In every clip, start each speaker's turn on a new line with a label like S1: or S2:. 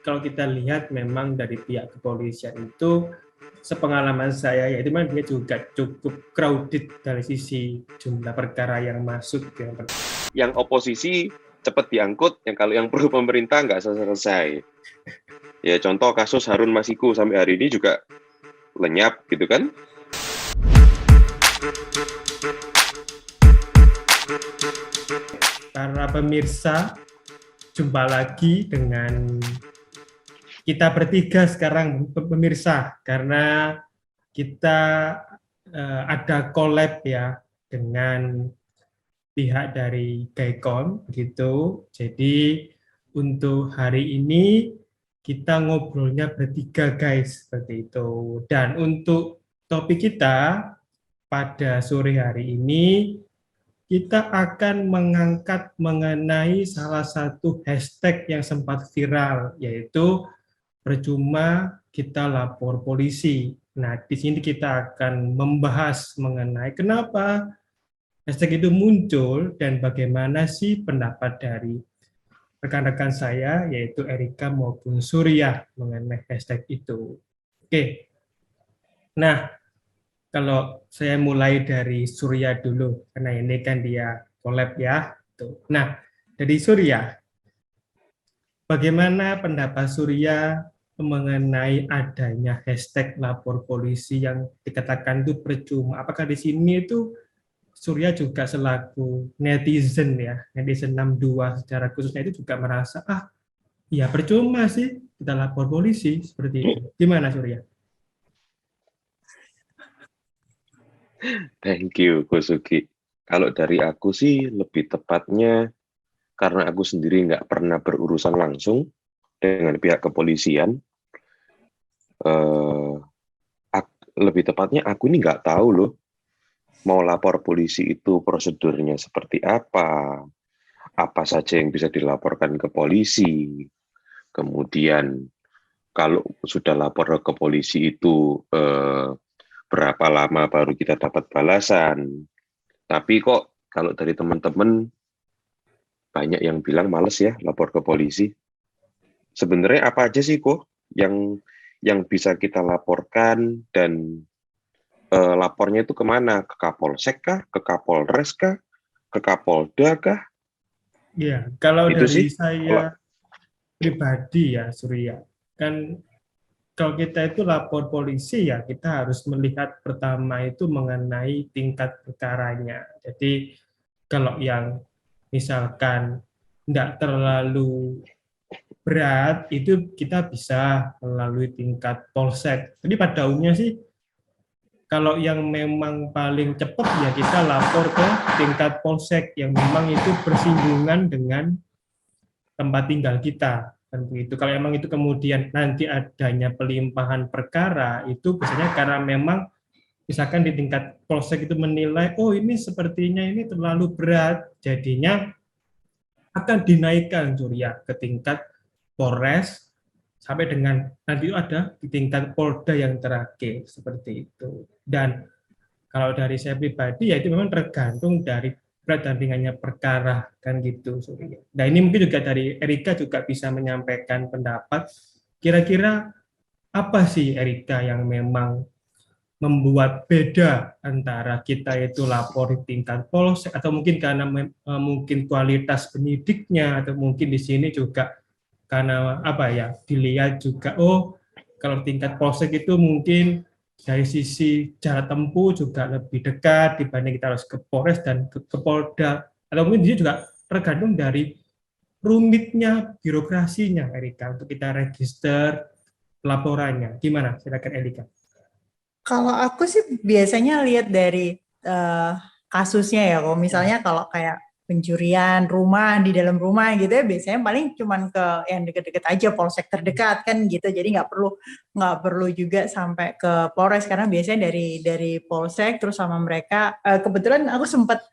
S1: kalau kita lihat memang dari pihak kepolisian itu sepengalaman saya yaitu memang dia juga cukup crowded dari sisi jumlah perkara yang masuk.
S2: Yang oposisi cepat diangkut, yang kalau yang pro pemerintah nggak selesai. Ya contoh kasus Harun Masiku sampai hari ini juga lenyap gitu kan.
S1: Para pemirsa, jumpa lagi dengan kita bertiga sekarang pemirsa, karena kita ada collab ya dengan pihak dari Gaikon gitu. Jadi untuk hari ini kita ngobrolnya bertiga guys, seperti itu. Dan untuk topik kita pada sore hari ini kita akan mengangkat mengenai salah satu hashtag yang sempat viral, yaitu percuma kita lapor polisi. Nah, di sini kita akan membahas mengenai kenapa hashtag itu muncul dan bagaimana sih pendapat dari rekan-rekan saya, yaitu Erika maupun Surya mengenai hashtag itu. Oke, nah kalau saya mulai dari Surya dulu, karena ini kan dia collab ya. Nah, dari Surya, bagaimana pendapat Surya mengenai adanya hashtag lapor polisi yang dikatakan itu percuma? Apakah di sini itu Surya juga selaku netizen ya, netizen 62 secara khususnya itu juga merasa, ya percuma sih kita lapor polisi, seperti itu. Gimana Surya?
S2: Thank you, Kosugi. Kalau dari aku sih lebih tepatnya karena aku sendiri nggak pernah berurusan langsung dengan pihak kepolisian. Lebih tepatnya aku ini nggak tahu loh, mau lapor polisi itu prosedurnya seperti apa saja yang bisa dilaporkan ke polisi. Kemudian kalau sudah lapor ke polisi itu berapa lama baru kita dapat balasan. Tapi kok kalau dari teman-teman banyak yang bilang males ya lapor ke polisi. Sebenarnya apa aja sih kok yang bisa kita laporkan dan lapornya itu kemana? Ke Kapolsek kah? Ke Kapolres kah? Ke Kapolda kah?
S1: Ya, kalau
S2: Itu
S1: dari
S2: sih.
S1: saya pribadi ya Surya, kan kalau kita itu lapor polisi ya kita harus melihat pertama itu mengenai tingkat perkaranya. Jadi kalau yang misalkan tidak terlalu berat itu kita bisa melalui tingkat polsek. Jadi pada umumnya sih kalau yang memang paling cepat ya kita lapor ke tingkat polsek yang memang itu bersinggungan dengan tempat tinggal kita, kan begitu. Kalau memang itu kemudian nanti adanya pelimpahan perkara itu biasanya karena memang misalkan di tingkat polsek itu menilai oh ini sepertinya ini terlalu berat, jadinya akan dinaikkan Surya ke tingkat Polres sampai dengan nanti itu ada di tingkat Polda yang terakhir, seperti itu. Dan kalau dari saya pribadi ya itu memang tergantung dari berat dan ringannya perkara, kan gitu Surya. Nah ini mungkin juga dari Erika juga bisa menyampaikan pendapat kira-kira apa sih Erika yang memang membuat beda antara kita itu lapor di tingkat polsek atau mungkin karena mungkin kualitas penyidiknya atau mungkin di sini juga karena apa ya dilihat juga oh kalau tingkat polsek itu mungkin dari sisi jarak tempuh juga lebih dekat dibanding kita harus ke Polres dan ke Polda, atau mungkin dia juga tergantung dari rumitnya birokrasinya Erika untuk kita register laporannya. Gimana silakan Erika?
S3: Kalau aku sih biasanya lihat dari kasusnya ya. Kalau misalnya kalau kayak pencurian rumah di dalam rumah gitu ya, biasanya paling cuman ke yang deket-deket aja polsek terdekat kan gitu. Jadi nggak perlu juga sampai ke Polres karena biasanya dari polsek terus sama mereka. Kebetulan aku sempat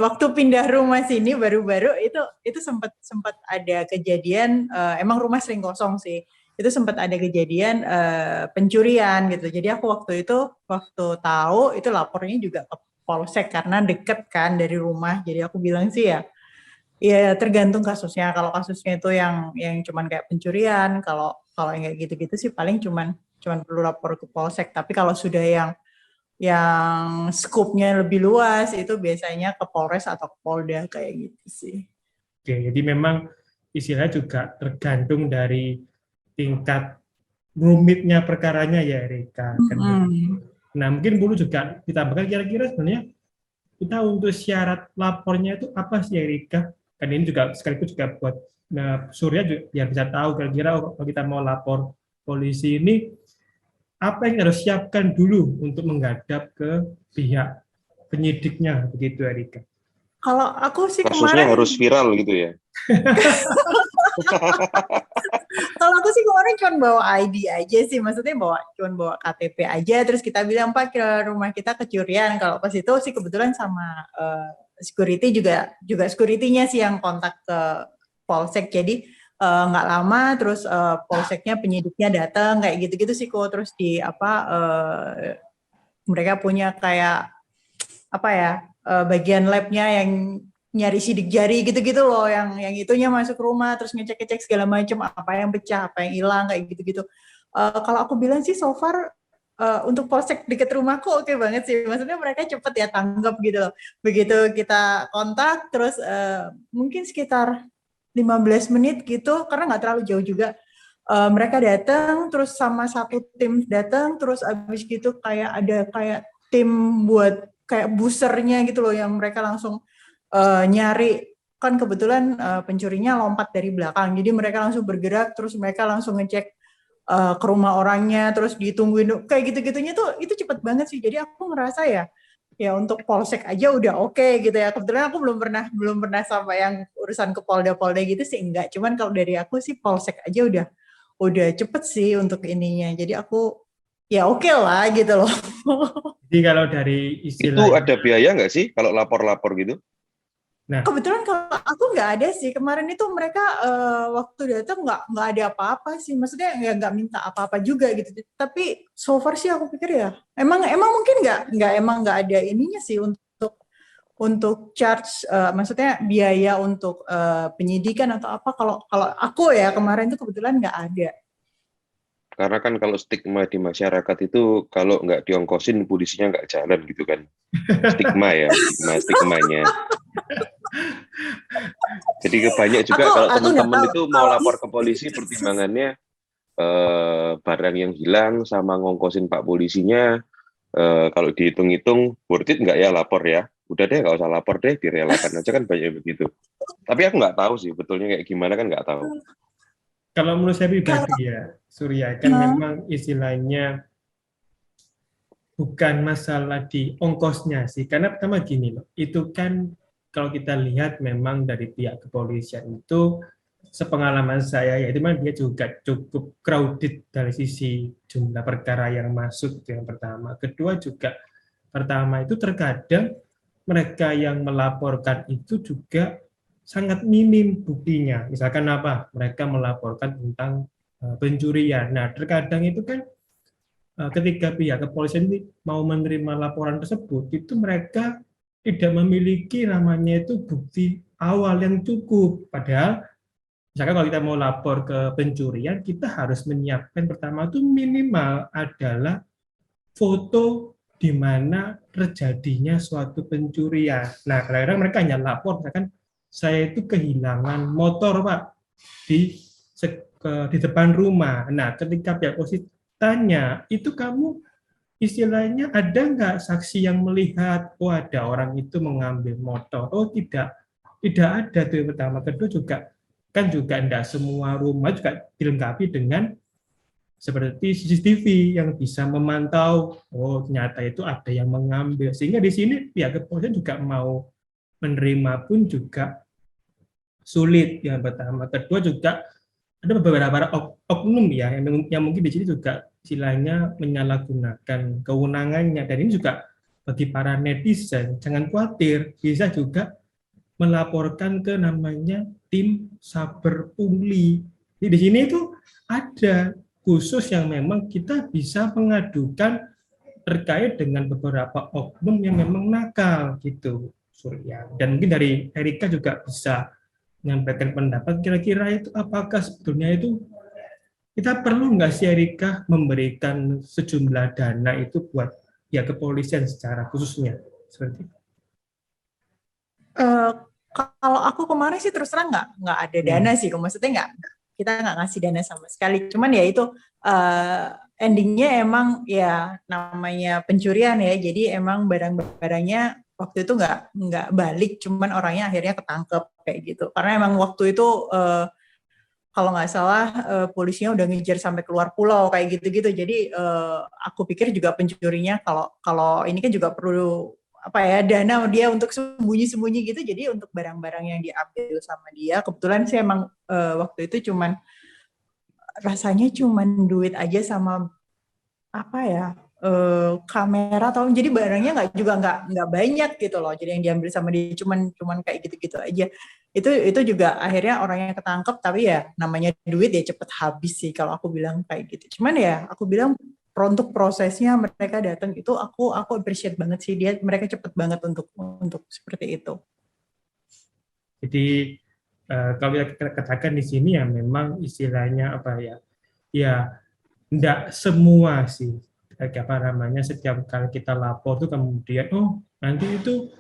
S3: waktu pindah rumah sini baru-baru itu sempat ada kejadian, emang rumah sering kosong sih. Itu sempat ada kejadian pencurian gitu. Jadi aku waktu tahu itu lapornya juga ke polsek karena deket kan dari rumah. Jadi aku bilang sih ya Ya tergantung kasusnya. Kalau kasusnya itu yang cuman kayak pencurian, kalau yang kayak gitu-gitu sih paling cuman perlu lapor ke polsek. Tapi kalau sudah yang skupnya lebih luas itu biasanya ke Polres atau ke Polda kayak gitu sih.
S1: Oke, jadi memang istilahnya juga tergantung dari tingkat rumitnya perkaranya ya Erika. Nah mungkin perlu juga ditambahkan kira-kira sebenarnya kita untuk syarat lapornya itu apa sih Erika? Kan ini juga sekaligus juga buat Surya juga biar bisa tahu kira-kira kalau kita mau lapor polisi ini apa yang harus siapkan dulu untuk menghadap ke pihak penyidiknya begitu Erika.
S3: Kalau aku sih
S2: Kasusnya
S3: kemarin
S2: harus viral gitu ya.
S3: Kalau aku sih kemarin cuma bawa ID aja sih, maksudnya cuma bawa KTP aja, terus kita bilang Pak ke rumah kita kecurian. Kalau pas itu sih kebetulan sama security juga security-nya sih yang kontak ke polsek, jadi nggak lama terus polseknya penyidiknya datang kayak gitu-gitu sih kok. Terus di mereka punya kayak apa ya bagian labnya yang nyari sidik jari gitu-gitu loh, yang itunya masuk rumah terus ngecek-ngecek segala macam, apa yang pecah, apa yang hilang kayak gitu-gitu. Kalau aku bilang sih so far untuk polsek deket rumahku oke banget sih, maksudnya mereka cepet ya tanggap gitu loh. Begitu kita kontak terus mungkin sekitar 15 menit gitu, karena nggak terlalu jauh juga. Mereka datang terus sama satu tim datang, terus abis gitu kayak ada kayak tim buat kayak busernya gitu loh, yang mereka langsung nyari, kan kebetulan pencurinya lompat dari belakang, jadi mereka langsung bergerak, terus mereka langsung ngecek ke rumah orangnya, terus ditungguin kayak gitu-gitunya tuh, itu cepet banget sih. Jadi aku ngerasa ya untuk polsek aja udah oke gitu ya. Kebetulan aku belum pernah sampai yang urusan ke Polda gitu sih enggak. Cuman kalau dari aku sih polsek aja udah cepet sih untuk ininya. Jadi aku ya oke lah gitu loh.
S1: Jadi kalau dari
S2: Itu
S1: istilah
S2: ada biaya nggak sih kalau lapor-lapor gitu?
S3: Kebetulan kalau aku nggak ada sih. Kemarin itu mereka waktu datang nggak ada apa-apa sih. Maksudnya nggak minta apa-apa juga gitu. Tapi so far sih aku pikir ya emang mungkin nggak ada ininya sih untuk charge, maksudnya biaya untuk penyidikan atau apa. Kalau aku ya kemarin itu kebetulan nggak ada.
S2: Karena kan kalau stigma di masyarakat itu kalau nggak diongkosin polisinya nggak jalan gitu kan. Stigma ya, stigmanya. Jadi banyak juga kalau teman-teman itu mau lapor ke polisi pertimbangannya barang yang hilang sama ngongkosin Pak polisinya, kalau dihitung-hitung worth it nggak ya lapor ya? Udah deh nggak usah lapor deh, direlakan aja, kan banyak begitu. Tapi aku nggak tahu sih betulnya kayak gimana, kan nggak tahu.
S1: kalau menurut saya pribadi ya Surya, kan memang istilahnya bukan masalah di ongkosnya sih, karena pertama gini loh, itu kan kalau kita lihat memang dari pihak kepolisian itu sepengalaman saya ya itu memang dia juga cukup crowded dari sisi jumlah perkara yang masuk, itu yang pertama. Kedua juga pertama itu terkadang mereka yang melaporkan itu juga sangat minim buktinya. Misalkan apa? Mereka melaporkan tentang pencurian. Nah, terkadang itu kan ketika pihak kepolisian ini mau menerima laporan tersebut, itu mereka tidak memiliki namanya itu bukti awal yang cukup. Padahal misalkan kalau kita mau lapor ke pencurian, kita harus menyiapkan pertama itu minimal adalah foto di mana terjadinya suatu pencurian. Nah, kadang-kadang mereka hanya lapor, misalkan saya itu kehilangan motor Pak di depan rumah. Nah, ketika pihak polisi tanya, itu kamu istilahnya ada nggak saksi yang melihat, oh ada orang itu mengambil motor? Oh tidak ada tuh yang pertama. Kedua juga kan juga tidak semua rumah juga dilengkapi dengan seperti CCTV yang bisa memantau, oh ternyata itu ada yang mengambil, sehingga di sini pihak kepolisian juga mau menerima pun juga sulit yang pertama. Kedua juga ada beberapa oknum ya yang mungkin di sini juga istilahnya menyalahgunakan kewenangannya, dan ini juga bagi para netizen jangan khawatir, bisa juga melaporkan ke namanya tim saber pungli. Jadi di sini itu ada khusus yang memang kita bisa mengadukan terkait dengan beberapa oknum yang memang nakal gitu, Surya. Dan mungkin dari Erika juga bisa menyampaikan pendapat, kira-kira itu apakah sebetulnya itu kita perlu nggak sih Erika memberikan sejumlah dana itu buat ya kepolisian secara khususnya seperti itu?
S3: Eh, Kalau aku kemarin sih terus terang nggak ada dana sih, maksudnya kita nggak ngasih dana sama sekali. Cuman ya itu endingnya emang ya namanya pencurian ya, jadi emang barang-barangnya waktu itu nggak balik, cuman orangnya akhirnya ketangkep kayak gitu. Karena emang waktu itu kalau nggak salah polisinya udah ngejar sampai keluar pulau kayak gitu-gitu. Jadi aku pikir juga pencurinya kalau ini kan juga perlu apa ya dana dia untuk sembunyi-sembunyi gitu. Jadi untuk barang-barang yang diambil sama dia, kebetulan sih emang waktu itu rasanya cuman duit aja sama apa ya kamera atau jadi barangnya nggak banyak gitu loh. Jadi yang diambil sama dia cuman kayak gitu-gitu aja. Itu juga akhirnya orangnya ketangkep, tapi ya namanya duit ya cepet habis sih kalau aku bilang kayak gitu. Cuman ya aku bilang untuk prosesnya mereka datang itu aku appreciate banget sih mereka cepet banget untuk seperti itu.
S1: Jadi kalau kita katakan di sini ya memang istilahnya apa ya? Ya enggak semua sih apa namanya setiap kali kita lapor tuh kemudian nanti itu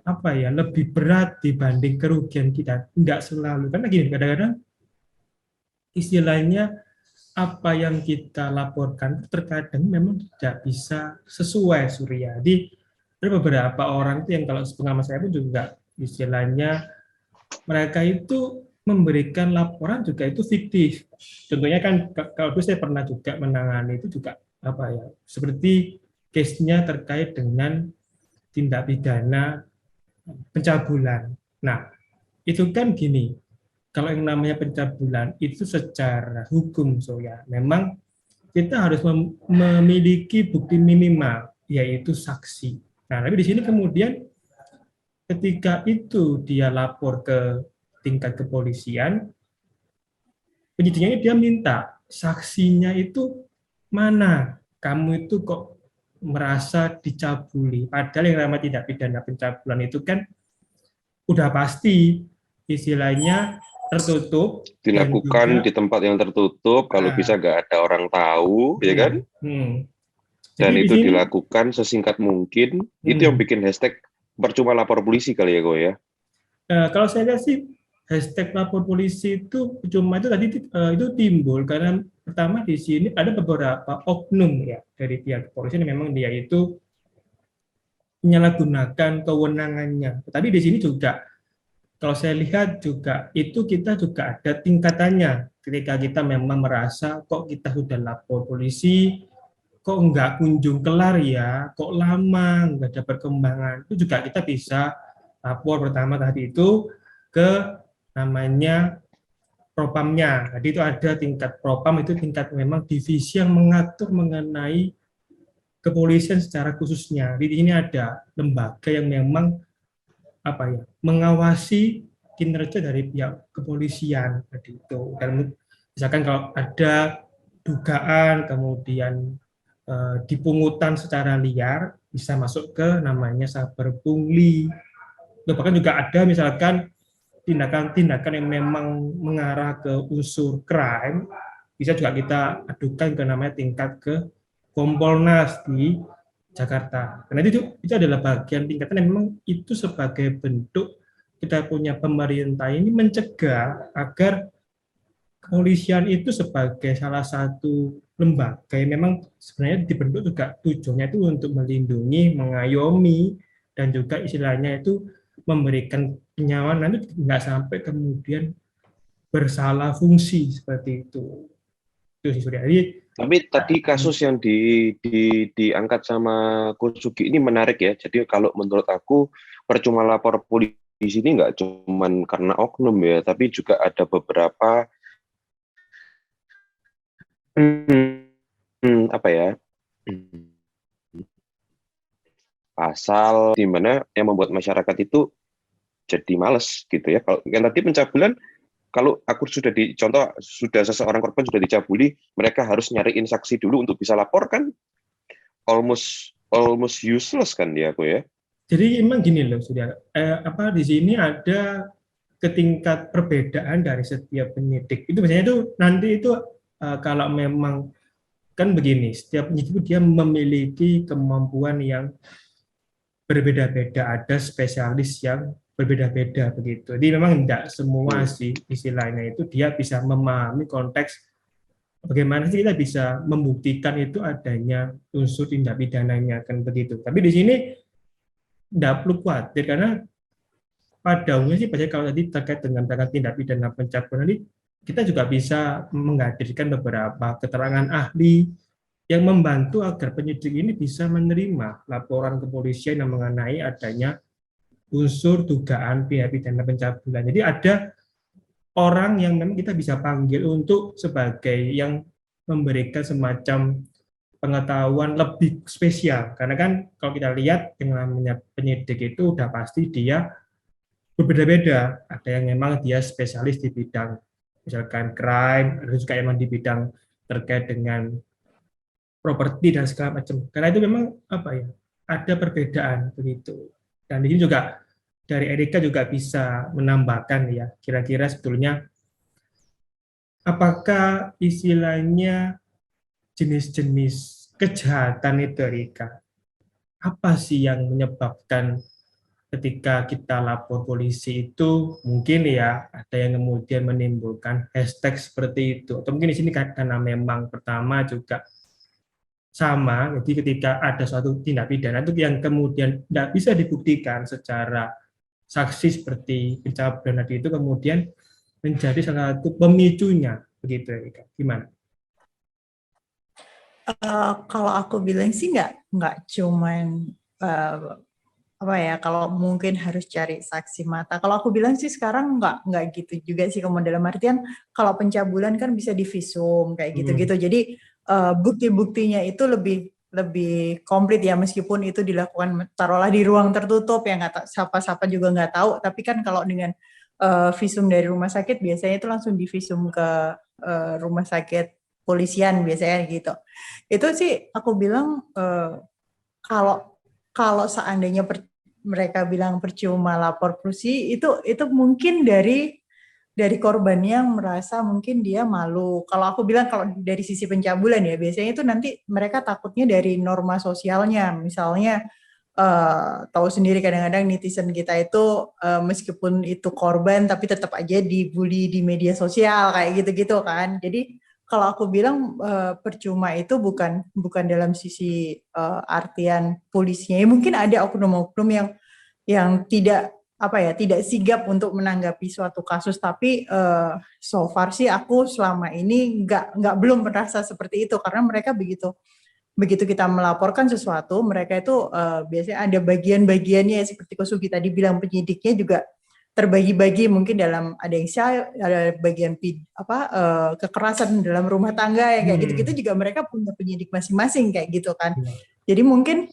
S1: apa ya lebih berat dibanding kerugian kita. Enggak selalu. Karena gini kadang-kadang istilahnya apa yang kita laporkan terkadang memang tidak bisa sesuai Surya. Jadi ada beberapa orang itu yang kalau sepengalaman saya pun juga istilahnya mereka itu memberikan laporan juga itu fiktif. Contohnya kan kalau dulu saya pernah juga menangani itu juga apa ya seperti case-nya terkait dengan tindak pidana pencabulan. Nah, itu kan gini, kalau yang namanya pencabulan itu secara hukum so ya memang kita harus memiliki bukti minimal yaitu saksi. Nah, tapi di sini kemudian ketika itu dia lapor ke tingkat kepolisian, penyidiknya dia minta saksinya itu mana? Kamu itu kok merasa dicabuli? Padahal yang namanya tindak pidana pencabulan itu kan udah pasti istilahnya tertutup
S2: dilakukan di tempat yang tertutup, kalau bisa nggak ada orang tahu, ya kan? Dan
S1: Jadi
S2: itu
S1: di sini,
S2: dilakukan sesingkat mungkin. Itu yang bikin hashtag percuma lapor polisi kali ya, ya?
S1: Kalau saya lihat sih hashtag lapor polisi itu cuma itu tadi itu timbul karena pertama di sini ada beberapa oknum ya dari pihak kepolisian yang memang dia itu menyalahgunakan kewenangannya. Tapi di sini juga kalau saya lihat juga itu kita juga ada tingkatannya. Ketika kita memang merasa kok kita sudah lapor polisi, kok nggak kunjung kelar ya, kok lama, nggak ada perkembangan. Itu juga kita bisa lapor pertama tadi itu ke namanya propamnya. Jadi itu ada tingkat propam, itu tingkat memang divisi yang mengatur mengenai kepolisian secara khususnya. Di sini ada lembaga yang memang apa ya mengawasi kinerja dari pihak kepolisian tadi itu. Dan misalkan kalau ada dugaan kemudian dipungutan secara liar bisa masuk ke namanya saber pungli. Bahkan juga ada misalkan tindakan-tindakan yang memang mengarah ke unsur crime bisa juga kita adukan ke namanya tingkat ke Kompolnas di Jakarta. Karena itu adalah bagian tingkatan yang memang itu sebagai bentuk kita punya pemerintah ini mencegah agar kepolisian itu sebagai salah satu lembaga yang memang sebenarnya dibentuk juga tujuannya itu untuk melindungi, mengayomi, dan juga istilahnya itu memberikan penyawanan itu nggak sampai kemudian bersalah fungsi seperti itu. Itu sih Surya.
S2: Tapi tadi kasus yang diangkat sama Kursugi ini menarik ya. Jadi kalau menurut aku percuma lapor polisi ini nggak cuma karena oknum ya, tapi juga ada beberapa apa ya pasal di mana yang membuat masyarakat itu jadi males gitu ya. Kalau yang tadi pencabulan, kalau aku sudah dicontoh sudah seseorang korban sudah dicabuli, mereka harus nyariin saksi dulu untuk bisa lapor kan almost useless kan dia aku ya.
S1: Jadi emang gini loh sudah apa di sini ada ke tingkat perbedaan dari setiap penyidik. Itu biasanya itu nanti itu kalau memang kan begini, setiap penyidik itu dia memiliki kemampuan yang berbeda-beda, ada spesialis yang berbeda-beda begitu. Jadi memang tidak semua sih istilahnya itu dia bisa memahami konteks bagaimana sih kita bisa membuktikan itu adanya unsur tindak pidananya kan begitu. Tapi di sini tidak perlu khawatir karena pada umumnya sih kalau tadi terkait dengan tindak pidana pencabulan ini kita juga bisa menghadirkan beberapa keterangan ahli yang membantu agar penyidik ini bisa menerima laporan kepolisian yang mengenai adanya unsur dugaan tindak pidana pencabulan. Jadi ada orang yang memang kita bisa panggil untuk sebagai yang memberikan semacam pengetahuan lebih spesial. Karena kan kalau kita lihat dengan namanya penyidik itu udah pasti dia berbeda-beda. Ada yang memang dia spesialis di bidang misalkan crime, ada juga yang di bidang terkait dengan properti dan segala macam. Karena itu memang apa ya, ada perbedaan begitu. Dan di sini juga dari Erika juga bisa menambahkan ya, kira-kira sebetulnya apakah istilahnya jenis-jenis kejahatan itu Erika, apa sih yang menyebabkan ketika kita lapor polisi itu mungkin ya ada yang kemudian menimbulkan hashtag seperti itu, atau mungkin di sini karena memang pertama juga sama, jadi ketika ada suatu tindak pidana itu yang kemudian tidak bisa dibuktikan secara saksi seperti pencabulan tadi itu kemudian menjadi salah satu pemicunya, begitu ya, gimana?
S3: Kalau aku bilang sih nggak cuman apa ya, kalau mungkin harus cari saksi mata. Kalau aku bilang sih sekarang nggak gitu juga sih, kalau dalam artian kalau pencabulan kan bisa divisum kayak gitu-gitu. Jadi bukti-buktinya itu lebih komplit ya, meskipun itu dilakukan taruhlah di ruang tertutup yang siapa-siapa juga nggak tahu. Tapi kan kalau dengan visum dari rumah sakit biasanya itu langsung divisum ke rumah sakit polisian biasanya gitu. Itu sih aku bilang kalau seandainya mereka bilang percuma lapor polisi, itu mungkin dari korban yang merasa mungkin dia malu. Kalau aku bilang kalau dari sisi pencabulan ya, biasanya itu nanti mereka takutnya dari norma sosialnya. Misalnya tahu sendiri kadang-kadang netizen kita itu meskipun itu korban tapi tetap aja dibully di media sosial kayak gitu-gitu kan. Jadi kalau aku bilang percuma itu bukan dalam sisi artian polisinya. Ya, mungkin ada oknum-oknum yang tidak sigap untuk menanggapi suatu kasus, tapi so far sih aku selama ini belum merasa seperti itu, karena mereka begitu kita melaporkan sesuatu, mereka itu biasanya ada bagian-bagiannya seperti Kosugi tadi bilang, penyidiknya juga terbagi-bagi, mungkin dalam ada bagian kekerasan dalam rumah tangga ya kayak gitu-gitu, juga mereka punya penyidik masing-masing kayak gitu kan. Jadi mungkin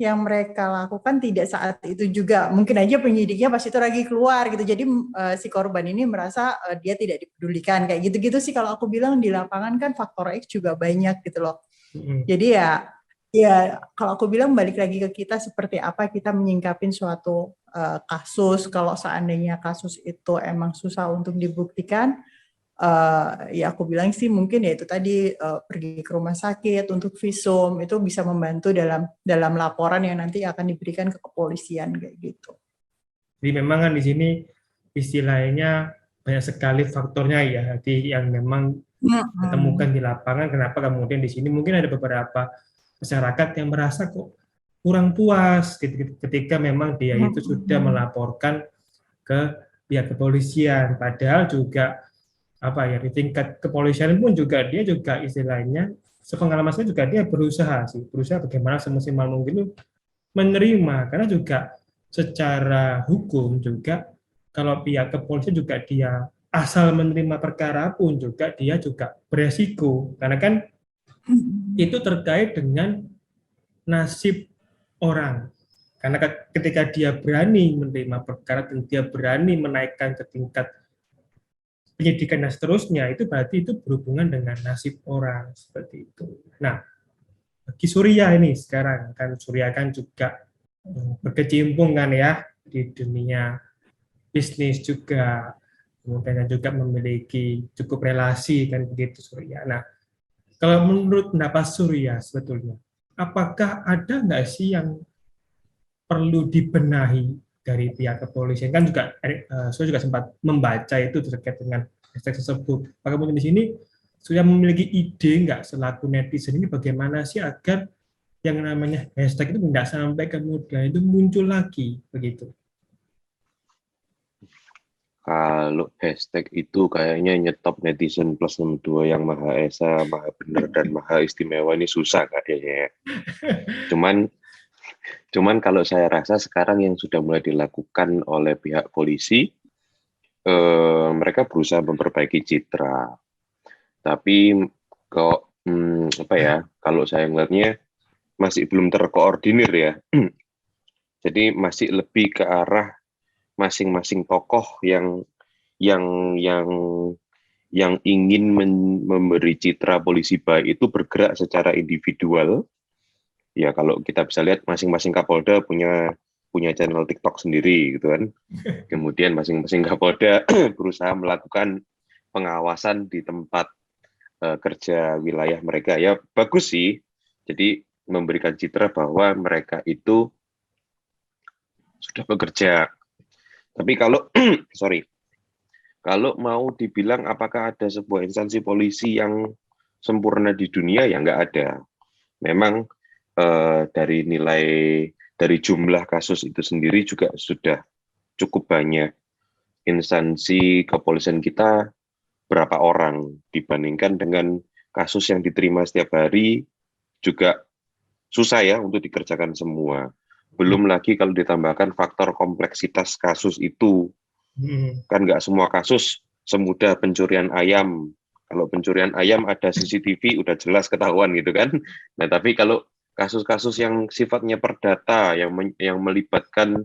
S3: yang mereka lakukan tidak saat itu juga, mungkin aja penyidiknya pas itu lagi keluar gitu, jadi si korban ini merasa dia tidak dipedulikan kayak gitu-gitu sih. Kalau aku bilang di lapangan kan faktor X juga banyak gitu loh. Jadi ya kalau aku bilang balik lagi ke kita, seperti apa kita menyingkapin suatu kasus. Kalau seandainya kasus itu emang susah untuk dibuktikan, ya aku bilang sih mungkin ya itu tadi, pergi ke rumah sakit untuk visum itu bisa membantu dalam laporan yang nanti akan diberikan ke kepolisian kayak gitu.
S1: Jadi memang kan di sini istilahnya banyak sekali faktornya ya, jadi yang memang ditemukan di lapangan. Kenapa kemudian di sini mungkin ada beberapa masyarakat yang merasa kok kurang puas ketika memang dia itu sudah melaporkan ke pihak kepolisian, padahal juga di tingkat kepolisian pun juga dia juga istilahnya sepengalaman saya juga dia berusaha bagaimana semaksimal mungkin menerima, karena juga secara hukum juga kalau pihak kepolisian juga dia asal menerima perkara pun juga dia juga beresiko, karena kan itu terkait dengan nasib orang. Karena ketika dia berani menerima perkara dan dia berani menaikkan ke tingkat penyidikan dan seterusnya, itu berarti itu berhubungan dengan nasib orang seperti itu. Nah, bagi Surya ini sekarang kan Surya kan juga berkecimpung kan ya di dunia bisnis juga, kemudian juga memiliki cukup relasi kan begitu Surya. Nah, kalau menurut pendapat Surya sebetulnya, apakah ada nggak sih yang perlu dibenahi dari pihak kepolisian? Kan juga saya juga sempat membaca itu terkait dengan hashtag tersebut. Apakah mungkin di sini sudah memiliki ide nggak selaku netizen ini bagaimana sih agar yang namanya hashtag itu tidak sampai kemudian itu muncul lagi begitu?
S2: Kalau hashtag itu kayaknya nyetop netizen plus 62 yang Maha Esa, Maha Benar, dan Maha Istimewa ini susah kayaknya ya. Cuman kalau saya rasa sekarang yang sudah mulai dilakukan oleh pihak polisi, mereka berusaha memperbaiki citra. Tapi kok apa ya? Kalau saya ngelihatnya masih belum terkoordinir ya. Jadi masih lebih ke arah masing-masing tokoh yang yang yang ingin memberi citra polisi baik itu bergerak secara individual. Ya kalau kita bisa lihat masing-masing Kapolda punya channel TikTok sendiri gitu kan. Kemudian masing-masing Kapolda berusaha melakukan pengawasan di tempat kerja wilayah mereka. Ya bagus sih. Jadi memberikan citra bahwa mereka itu sudah bekerja. Tapi kalau kalau mau dibilang apakah ada sebuah instansi polisi yang sempurna di dunia, ya nggak ada. Memang dari jumlah kasus itu sendiri juga sudah cukup banyak. Instansi kepolisian kita berapa orang dibandingkan dengan kasus yang diterima setiap hari juga susah ya untuk dikerjakan semua. Belum lagi kalau ditambahkan faktor kompleksitas kasus itu. Kan nggak semua kasus semudah pencurian ayam. Kalau pencurian ayam ada CCTV udah jelas ketahuan gitu kan. Nah tapi kalau kasus-kasus yang sifatnya perdata yang melibatkan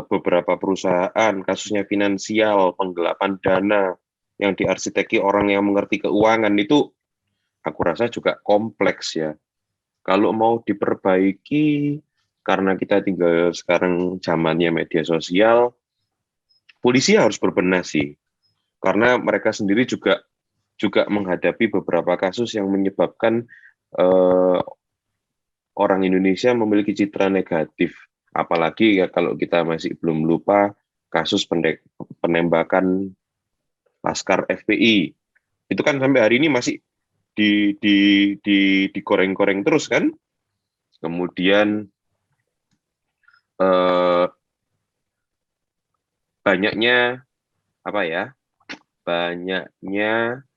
S2: beberapa perusahaan, kasusnya finansial, penggelapan dana yang diarsiteki orang yang mengerti keuangan itu aku rasa juga kompleks ya. Kalau mau diperbaiki karena kita tinggal sekarang zamannya media sosial, polisi harus berbenah sih. Karena mereka sendiri juga menghadapi beberapa kasus yang menyebabkan orang Indonesia memiliki citra negatif. Apalagi ya kalau kita masih belum lupa kasus penembakan Laskar FPI. Itu kan sampai hari ini masih digoreng-goreng terus kan. Kemudian banyaknya apa ya? Banyaknya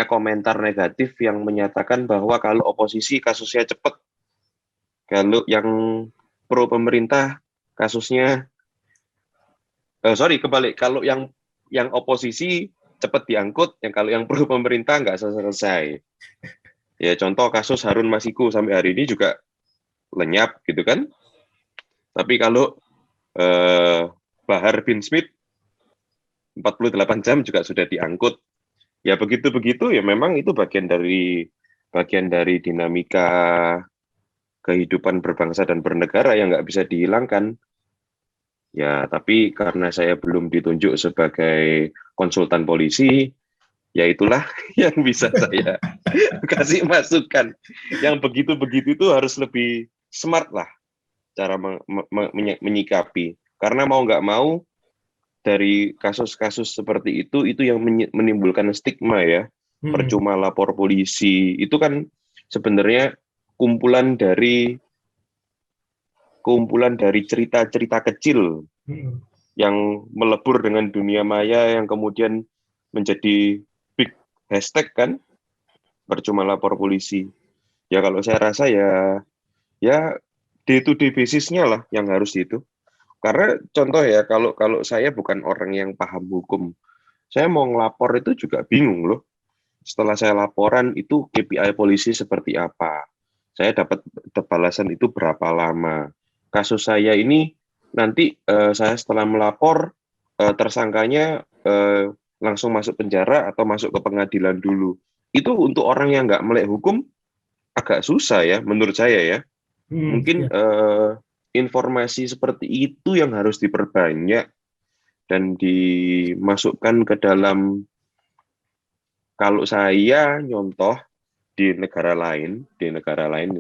S2: komentar negatif yang menyatakan bahwa kalau oposisi kasusnya cepat, kalau yang pro pemerintah kasusnya kebalik, kalau yang oposisi cepat diangkut, kalau yang pro pemerintah nggak selesai. Ya contoh kasus Harun Masiku sampai hari ini juga lenyap gitu kan. Tapi kalau Bahar bin Smith 48 jam juga sudah diangkut. Ya begitu-begitu ya memang itu bagian dari dinamika kehidupan berbangsa dan bernegara yang nggak bisa dihilangkan. Ya tapi karena saya belum ditunjuk sebagai konsultan polisi, ya itulah yang bisa saya kasih masukan. Yang begitu-begitu itu harus lebih smart lah cara menyikapi. Karena mau nggak mau dari kasus-kasus seperti itu yang menimbulkan stigma ya. Percuma lapor polisi itu kan sebenarnya kumpulan dari cerita-cerita kecil yang melebur dengan dunia maya yang kemudian menjadi big hashtag kan, percuma lapor polisi. Ya kalau saya rasa ya day-to-day basisnya lah yang harus itu. Karena contoh ya kalau saya bukan orang yang paham hukum, saya mau ngelapor itu juga bingung loh. Setelah saya laporan itu KPI polisi seperti apa, saya dapat balasan itu berapa lama. Kasus saya ini nanti saya setelah melapor tersangkanya langsung masuk penjara atau masuk ke pengadilan dulu. Itu untuk orang yang nggak melek hukum agak susah ya menurut saya ya. Mungkin informasi seperti itu yang harus diperbanyak dan dimasukkan ke dalam, kalau saya nyontoh di negara lain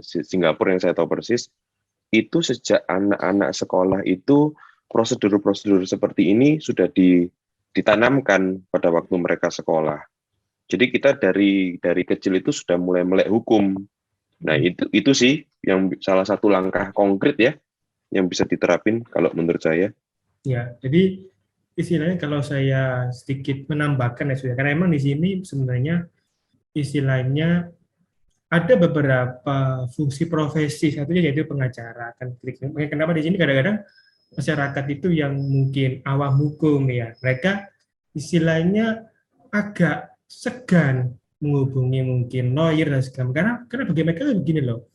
S2: Singapura yang saya tahu persis, itu sejak anak-anak sekolah itu prosedur-prosedur seperti ini sudah ditanamkan pada waktu mereka sekolah. Jadi kita dari kecil itu sudah mulai melek hukum. Nah, itu sih yang salah satu langkah konkret ya yang bisa diterapin kalau menurut saya.
S1: Ya, jadi istilahnya kalau saya sedikit menambahkan ya, karena emang di sini sebenarnya istilahnya ada beberapa fungsi profesi, satunya yaitu pengacara. Kenapa di sini kadang-kadang masyarakat itu yang mungkin awam hukum ya, mereka istilahnya agak segan menghubungi mungkin lawyer dan segala, karena bagi mereka itu begini loh,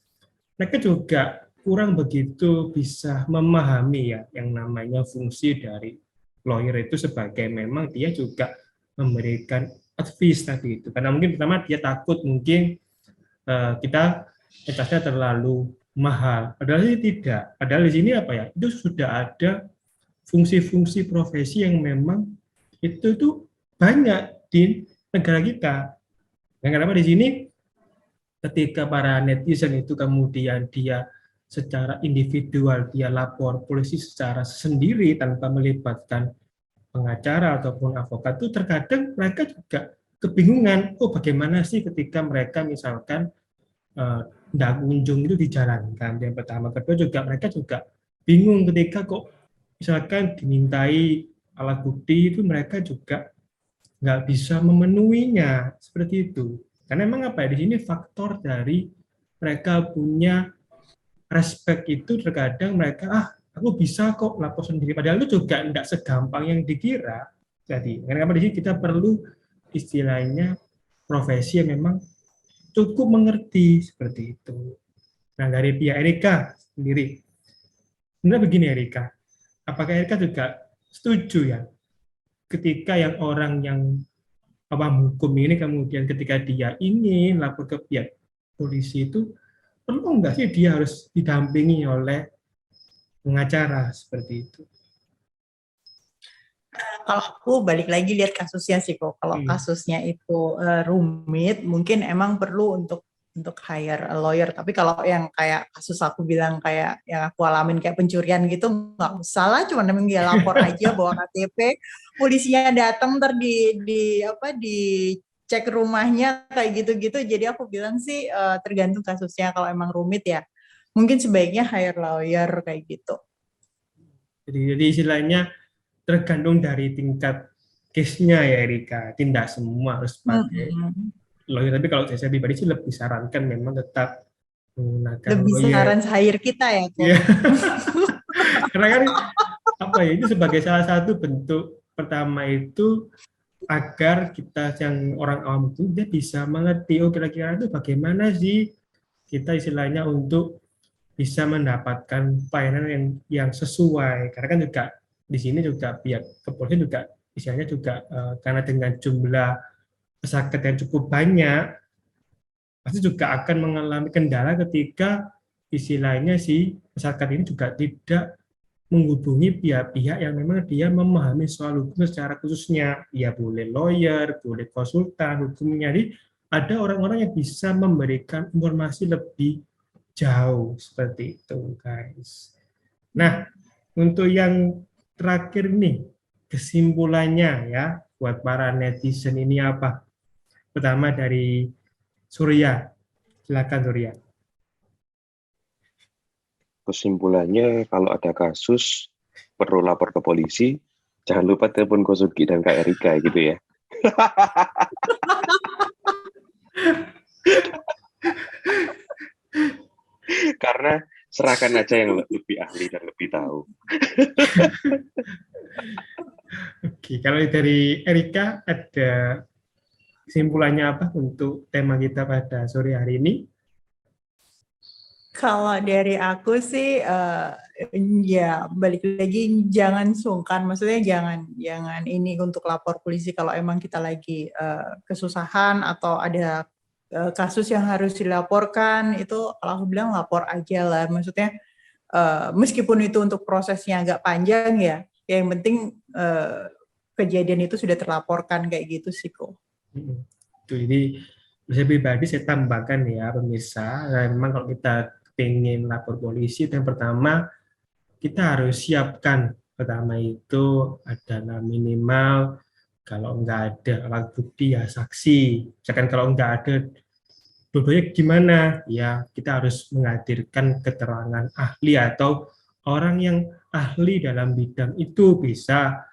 S1: mereka juga kurang begitu bisa memahami ya yang namanya fungsi dari lawyer itu sebagai memang dia juga memberikan advice tadi itu, karena mungkin pertama dia takut mungkin kita etasnya terlalu mahal. Padahal ini tidak. Padahal di sini apa ya? Itu sudah ada fungsi-fungsi profesi yang memang itu banyak di negara kita. Dan kenapa di sini ketika para netizen itu kemudian dia secara individual dia lapor polisi secara sendiri tanpa melibatkan pengacara ataupun avokat, itu terkadang mereka juga kebingungan, oh bagaimana sih ketika mereka misalkan tidak kunjung itu dijalankan. Yang pertama, kedua juga mereka juga bingung ketika kok misalkan dimintai alat bukti itu mereka juga nggak bisa memenuhinya seperti itu. Karena memang apa ya, di sini faktor dari mereka punya respect itu terkadang mereka aku bisa kok lapor sendiri. Padahal itu juga tidak segampang yang dikira. Jadi, kenapa di sini kita perlu istilahnya profesi yang memang cukup mengerti seperti itu. Nah, dari pihak Erika sendiri, sebenarnya begini Erika, apakah Erika juga setuju ya ketika yang orang yang paham hukum ini kemudian ketika dia ingin lapor ke pihak polisi itu perlu nggak sih dia harus didampingi oleh pengacara seperti itu?
S3: Kalau aku balik lagi lihat kasusnya sih kok. Kalau kasusnya itu rumit, mungkin emang perlu untuk hire a lawyer. Tapi kalau yang kayak kasus aku bilang kayak yang aku alamin kayak pencurian gitu, nggak usah lah. Cuma memang dia lapor aja bawa KTP, polisinya datang ntar di cek rumahnya kayak gitu-gitu. Jadi aku bilang sih tergantung kasusnya. Kalau emang rumit ya, mungkin sebaiknya hire lawyer kayak gitu.
S1: Jadi istilahnya tergantung dari tingkat case-nya ya Erika, tidak semua harus pakai lawyer. Tapi kalau saya pribadi sih lebih sarankan memang tetap menggunakan
S3: lebih
S1: lawyer.
S3: saran hire kita ya kok.
S1: Yeah. Karena kan apa ya, itu sebagai salah satu bentuk pertama itu agar kita yang orang awam itu dia bisa mengerti oh kira-kira itu bagaimana sih kita istilahnya untuk bisa mendapatkan pelayanan yang sesuai. Karena kan juga di sini juga pihak kepolisian juga istilahnya juga karena dengan jumlah pesakit yang cukup banyak pasti juga akan mengalami kendala ketika istilahnya si masyarakat ini juga tidak menghubungi pihak-pihak yang memang dia memahami soal hukum secara khususnya. Ya boleh lawyer, boleh konsultan hukumnya. Jadi ada orang-orang yang bisa memberikan informasi lebih jauh seperti itu, guys. Nah, untuk yang terakhir nih, kesimpulannya ya buat para netizen ini apa? Pertama dari Surya. Silakan Surya.
S2: Kesimpulannya, kalau ada kasus perlu lapor ke polisi, jangan lupa telepon Kosugi dan Kak Erika gitu ya. Karena serahkan aja yang lebih ahli dan lebih tahu.
S1: Oke, kalau dari Erika ada kesimpulannya apa untuk tema kita pada sore hari ini?
S3: Kalau dari aku sih ya balik lagi jangan sungkan, maksudnya jangan ini untuk lapor polisi kalau emang kita lagi kesusahan atau ada kasus yang harus dilaporkan, itu kalau aku bilang lapor aja lah, maksudnya meskipun itu untuk prosesnya agak panjang ya yang penting kejadian itu sudah terlaporkan kayak gitu sih kok.
S1: Itu ini saya pribadi saya tambahkan ya pemirsa, memang kalau kita pengen lapor polisi yang pertama kita harus siapkan pertama itu adalah minimal kalau nggak ada alat bukti ya saksi. Misalkan kalau nggak ada dua-duanya gimana? Ya kita harus menghadirkan keterangan ahli atau orang yang ahli dalam bidang itu, bisa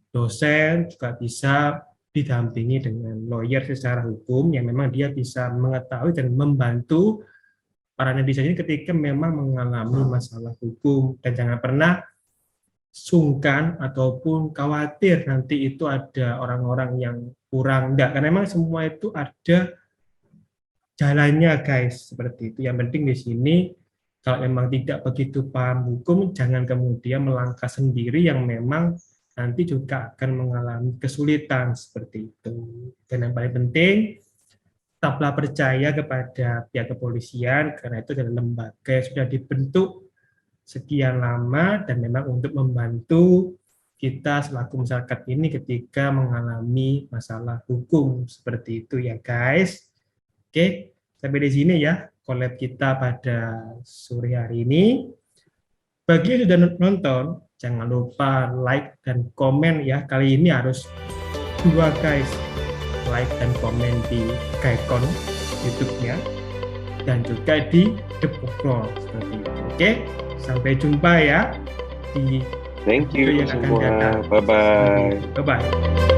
S1: dosen, juga bisa didampingi dengan lawyer secara hukum yang memang dia bisa mengetahui dan membantu para netizen ini ketika memang mengalami masalah hukum. Dan jangan pernah sungkan ataupun khawatir nanti itu ada orang-orang yang kurang. Enggak, karena memang semua itu ada jalannya guys, seperti itu. Yang penting di sini kalau memang tidak begitu paham hukum, jangan kemudian melangkah sendiri yang memang nanti juga akan mengalami kesulitan seperti itu. Dan yang paling penting, tetaplah percaya kepada pihak kepolisian karena itu adalah lembaga yang sudah dibentuk sekian lama dan memang untuk membantu kita selaku masyarakat ini ketika mengalami masalah hukum seperti itu ya guys. Oke, sampai di sini ya collab kita pada sore hari ini. Bagi yang sudah nonton, jangan lupa like dan komen ya. Kali ini harus 2 guys, like dan komen di Gaekon YouTube-nya dan juga di The Bookroll seperti itu. Oke, sampai jumpa ya di
S2: Thank you
S1: video yang akan datang.
S2: semua. Bye-bye.
S1: Bye-bye.